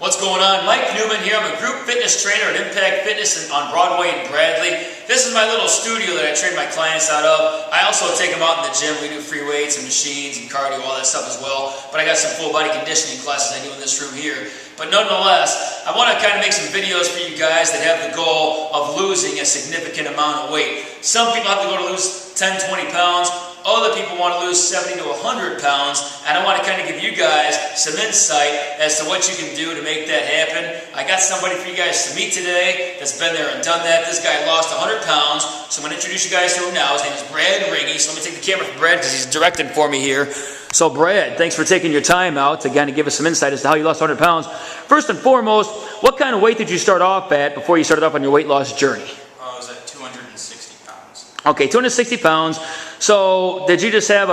What's going on? Mike Neumann here. I'm a group fitness trainer at Impact Fitness on Broadway in Bradley. This is my little studio that I train my clients out of. I also take them out in the gym. We do free weights and machines and cardio, all that stuff as well. But I got some full body conditioning classes I do in this room here. But nonetheless, I want to kind of make some videos for you guys that have the goal of losing a significant amount of weight. Some people have to go to lose 10, 20 pounds. Other people want to lose 70 to 100 pounds, and I want to kind of give you guys some insight as to what you can do to make that happen. I got somebody for you guys to meet today that's been there and done that. This guy lost 100 pounds, so I'm going to introduce you guys to him now. His name is Brad Regneir. So let me take the camera from Brad because he's directing for me here. So Brad, thanks for taking your time out to kind of give us some insight as to how you lost 100 pounds. First and foremost, what kind of weight did you start off at before you started off on your weight loss journey? I was at 260 pounds. Okay, 260 pounds. So did you just have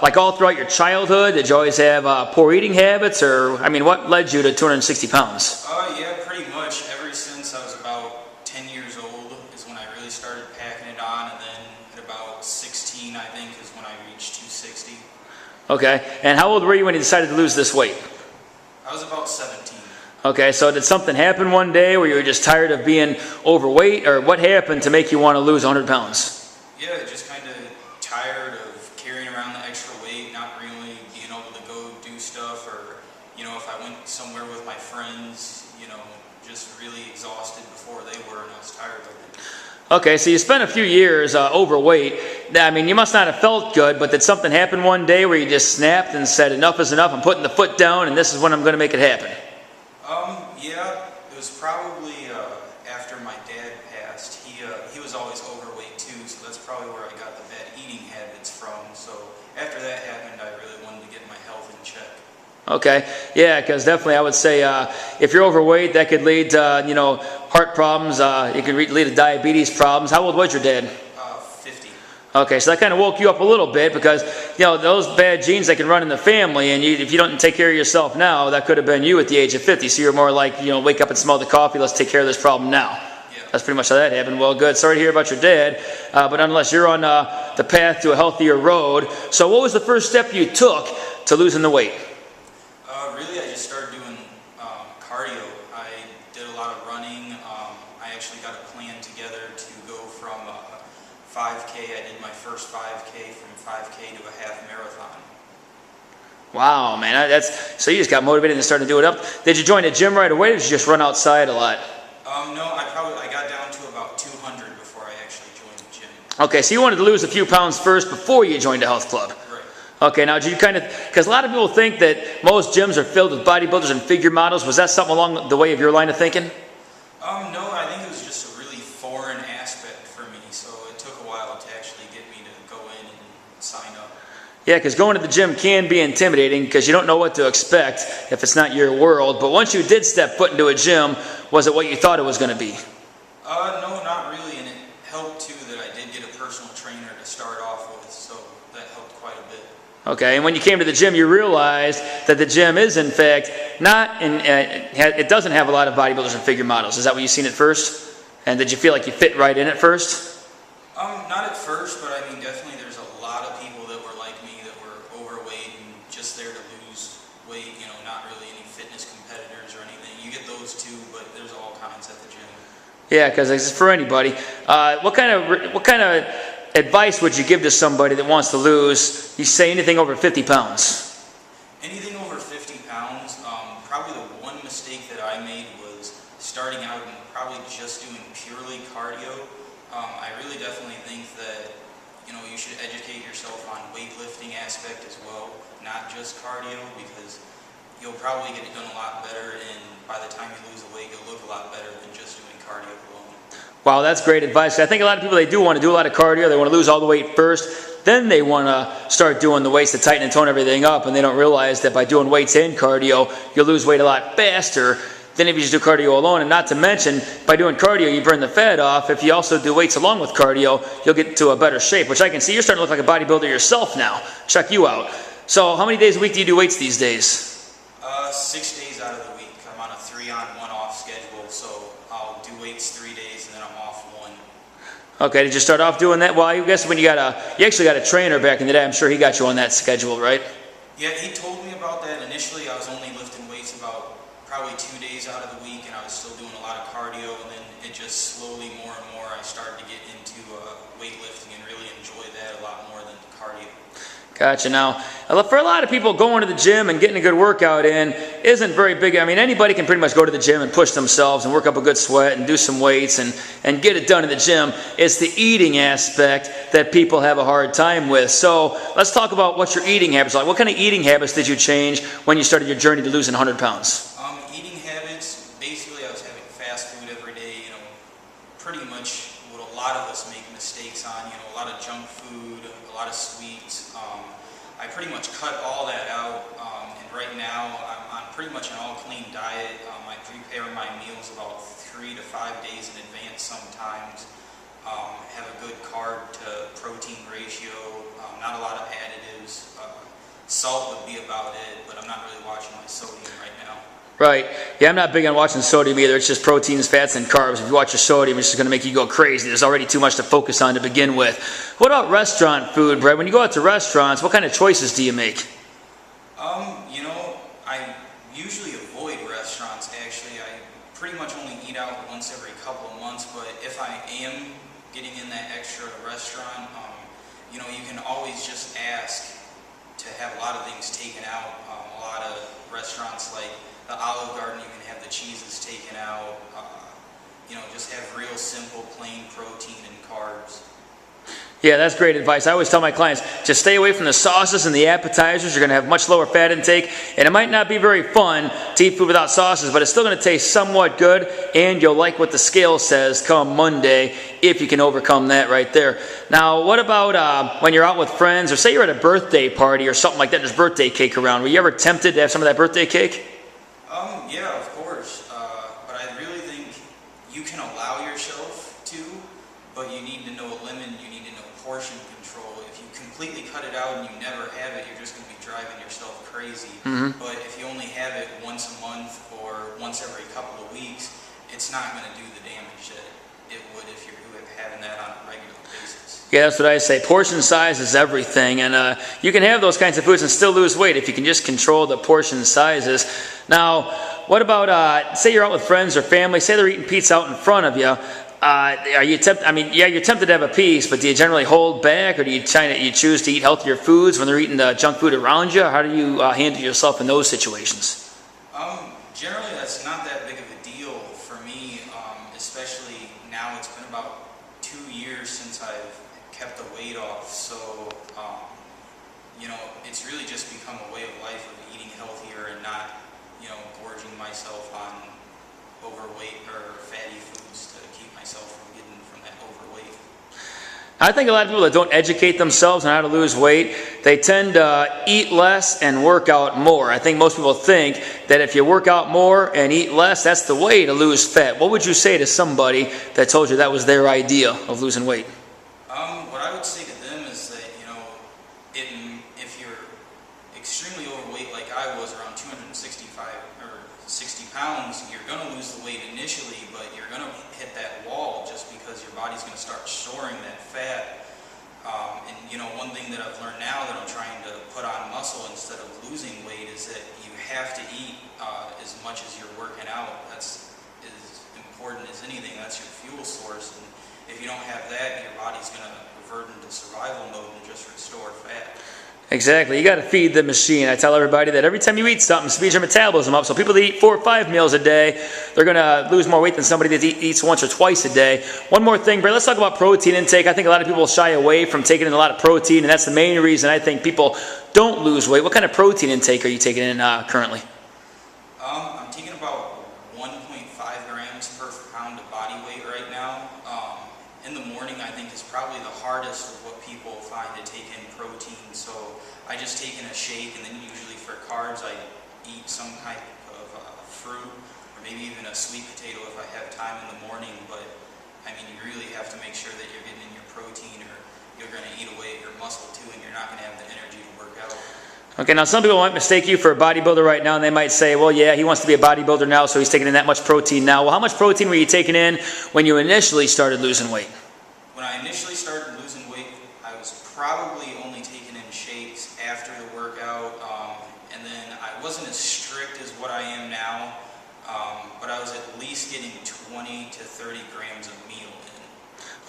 like all throughout your childhood, did you always have poor eating habits, or, I mean, what led you to 260 pounds? Yeah, pretty much. Ever since I was about 10 years old is when I really started packing it on, and then at about 16, I think, is when I reached 260. Okay, and how old were you when you decided to lose this weight? I was about 17. Okay, so did something happen one day where you were just tired of being overweight, or what happened to make you want to lose 100 pounds? Yeah, just kind of tired of carrying around the extra weight, not really being able to go do stuff, or, you know, if I went somewhere with my friends, you know, just really exhausted before they were, and I was tired of it. Okay, so you spent a few years overweight. I mean, you must not have felt good, but did something happen one day where you just snapped and said, enough is enough, I'm putting the foot down, and this is when I'm going to make it happen? Yeah, it was probably after my dad passed. He was always overweight too, so that's probably where I got the bad eating habits from. So after that happened, I really wanted to get my health in check. Okay, yeah, because definitely I would say if you're overweight, that could lead to, you know, heart problems. It could lead to diabetes problems. How old was your dad? 50. Okay, so that kind of woke you up a little bit because, you know, those bad genes that can run in the family, and if you don't take care of yourself now, that could have been you at the age of 50. So you're more like, you know, wake up and smell the coffee, let's take care of this problem now. Yeah. That's pretty much how that happened. Well, good. Sorry to hear about your dad, but nonetheless, you're on the path to a healthier road. So what was the first step you took to losing the weight? Really, I just started doing cardio. I did a lot of running. I actually got a plan together to go from 5K. I did my first 5K, from 5K to a half marathon. Wow, man, so you just got motivated and started to do it up. Did you join a gym right away, or did you just run outside a lot? No, I got down to about 200 before I actually joined the gym. Okay, so you wanted to lose a few pounds first before you joined a health club. Right. Okay, now did you kind of, because a lot of people think that most gyms are filled with bodybuilders and figure models. Was that something along the way of your line of thinking? No, I think it was just a really foreign aspect for me, so it took a while to actually get me to go in and sign up. Yeah, because going to the gym can be intimidating because you don't know what to expect if it's not your world. But once you did step foot into a gym, was it what you thought it was going to be? No, not really, and it helped too that I did get a personal trainer to start off with, so that helped quite a bit. Okay, and when you came to the gym, you realized that the gym is, in fact, it doesn't have a lot of bodybuilders and figure models. Is that what you seen at first? And did you feel like you fit right in at first? Not at first, but I mean, definitely there's a lot of people that were like me that were overweight and just there to lose weight, you know, not really any fitness competitors or anything. You get those too, but there's all kinds at the gym. Yeah, because it's for anybody. What kind of advice would you give to somebody that wants to lose, you say, anything over 50 pounds? Anything over 50 pounds, probably the one mistake that I made was starting out and probably just doing purely cardio. I really definitely think that, you know, you should educate yourself on weightlifting aspect as well, not just cardio, because you'll probably get it done a lot better, and by the time you lose the weight, you'll look a lot better than just doing cardio alone. Wow, that's great advice. I think a lot of people, they do want to do a lot of cardio. They want to lose all the weight first. Then they want to start doing the weights to tighten and tone everything up, and they don't realize that by doing weights and cardio, you'll lose weight a lot faster than if you just do cardio alone. And not to mention, by doing cardio, you burn the fat off. If you also do weights along with cardio, you'll get to a better shape, which I can see you're starting to look like a bodybuilder yourself now. Check you out. So how many days a week do you do weights these days? 6 days out of the week. I'm on a 3-on, 1-off schedule, so I'll do weights 3 days and then I'm off 1. Okay, did you start off doing that? Well, I guess when you actually got a trainer back in the day, I'm sure he got you on that schedule, right? Yeah, he told me about that. Initially, I was only lifting weights about probably 2 days out of the week, and I was still doing a lot of cardio, and then it just slowly, more and more, I started to get into weightlifting and really enjoy that a lot more than cardio. Gotcha. Now, for a lot of people, going to the gym and getting a good workout in isn't very big. I mean, anybody can pretty much go to the gym and push themselves and work up a good sweat and do some weights and get it done in the gym. It's the eating aspect that people have a hard time with. So let's talk about what your eating habits are like. What kind of eating habits did you change when you started your journey to losing 100 pounds? Eating habits, basically I was having fast food every day, pretty much what a lot of us make mistakes on, a lot of junk food, a lot of sweets. I pretty much cut all that out, and right now I'm on pretty much an all-clean diet. I prepare my meals about 3 to 5 days in advance sometimes. Have a good carb to protein ratio, not a lot of additives. Salt would be about it, but I'm not really watching my sodium right now. Right. Yeah, I'm not big on watching sodium either. It's just proteins, fats, and carbs. If you watch your sodium, it's just going to make you go crazy. There's already too much to focus on to begin with. What about restaurant food, Brett? When you go out to restaurants, what kind of choices do you make? I usually avoid restaurants, actually. I pretty much only eat out once every couple of months, but if I am getting in that extra restaurant, you can always just ask to have a lot of things taken out. A lot of restaurants like the Olive Garden, you can have the cheeses taken out. Just have real simple, plain protein and carbs. Yeah, that's great advice. I always tell my clients, just stay away from the sauces and the appetizers. You're going to have much lower fat intake, and it might not be very fun to eat food without sauces, but it's still going to taste somewhat good, and you'll like what the scale says come Monday if you can overcome that right there. Now, what about when you're out with friends, or say you're at a birthday party or something like that, there's birthday cake around. Were you ever tempted to have some of that birthday cake? Yeah, of course. But I really think you can allow yourself to, but you need to know a limit, you need to know portion control. If you completely cut it out and you never have it, you're just going to be driving yourself crazy. But if you only have it once a month or once every couple of weeks, it's not going to do the damage that it would if you're having that on a regular basis. Yeah, that's what I say. Portion size is everything, and you can have those kinds of foods and still lose weight if you can just control the portion sizes. Now, what about, say you're out with friends or family, say they're eating pizza out in front of you. Are you tempted? I mean, yeah, you're tempted to have a piece, but do you generally hold back, or do you choose to eat healthier foods when they're eating the junk food around you? How do you handle yourself in those situations? Generally, that's not that big of a deal for me, especially now. It's been about 2 years since I've kept the weight off, so it's really just become a way of life of eating healthier and not, gorging myself on overweight or fatty foods to keep myself from getting from that overweight. I think a lot of people that don't educate themselves on how to lose weight, they tend to eat less and work out more. I think most people think that if you work out more and eat less, that's the way to lose fat. What would you say to somebody that told you that was their idea of losing weight? What I would say to them is that, if you're extremely overweight like I was, around 265 or 60 pounds, you're going to lose the weight initially, but you're going to hit that wall just because your body's going to start storing that fat. One thing that I've learned now that I'm trying to put on muscle instead of losing weight is that you have to eat as much as you're working out. That's as important as anything. That's your fuel source. And if you don't have that, your body's going to revert into survival mode and just restore fat. Exactly. You got to feed the machine. I tell everybody that every time you eat something, it speeds your metabolism up. So people that eat 4 or 5 meals a day, they're going to lose more weight than somebody that eats once or twice a day. One more thing, Brett, let's talk about protein intake. I think a lot of people shy away from taking in a lot of protein, and that's the main reason I think people don't lose weight. What kind of protein intake are you taking in currently? I'm taking about 1.5 grams per pound of body weight right now. In the morning, I think is probably the hardest of what people find to take in protein. So I just take in a shake, and then usually for carbs, I eat some type of fruit, or maybe even a sweet potato if I have time in the morning. But I mean, you really have to make sure that you're getting in your protein, or you're going to eat away your muscle too, and you're not going to have the energy to work out. Okay, now some people might mistake you for a bodybuilder right now, and they might say, well, yeah, he wants to be a bodybuilder now, so he's taking in that much protein now. Well, how much protein were you taking in when you initially started losing weight? When I initially started losing weight, I was probably only taking in shakes after the workout, and then I wasn't as strict as what I am now. getting 20 to 30 grams of meal in.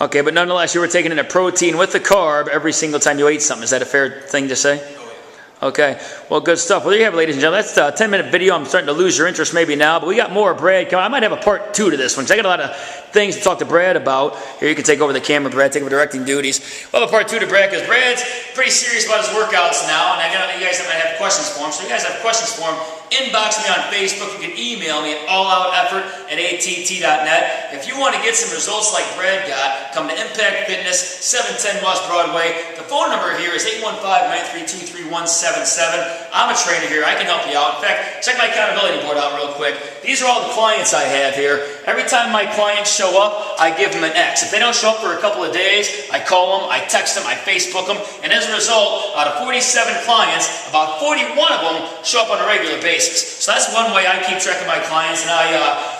Okay, but nonetheless, you were taking in a protein with the carb every single time you ate something. Is that a fair thing to say? Oh, yeah. Okay, well, good stuff. Well, there you have it, ladies and gentlemen. That's a 10-minute video. I'm starting to lose your interest maybe now, but we got more Brad coming. I might have a part 2 to this one because I got a lot of things to talk to Brad about. Here, you can take over the camera, Brad, take over directing duties. We'll have a part 2 to Brad because Brad's pretty serious about his workouts now, and I know you guys might have questions for him. So if you guys have questions for him, inbox me on Facebook. You can email me at allouteffort@att.net. If you want to get some results like Brad got, come to Impact Fitness, 710 West Broadway. The phone number here is 815-932-3177. I'm a trainer here. I can help you out. In fact, check my accountability board out real quick. These are all the clients I have here. Every time my clients show up, I give them an X. If they don't show up for a couple of days, I call them, I text them, I Facebook them, and as a result, out of 47 clients, about 41 of them show up on a regular basis. So that's one way I keep track of my clients, and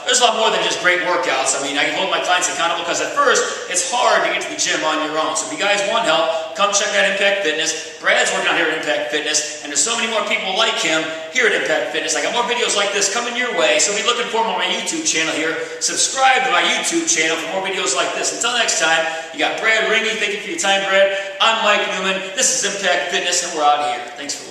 there's a lot more than just great workouts. I mean, I can hold my clients accountable because at first, it's hard to get to the gym on your own. So if you guys want help, come check out Impact Fitness. Brad's working out here at Impact Fitness, and there's so many more people like him here at Impact Fitness. I got more videos like this coming your way, so be looking for them on my YouTube channel here. Subscribe to my YouTube channel for more videos like this. Until next time, you got Brad Regneir. Thank you for your time, Brad. I'm Mike Neumann. This is Impact Fitness, and we're out of here. Thanks for watching.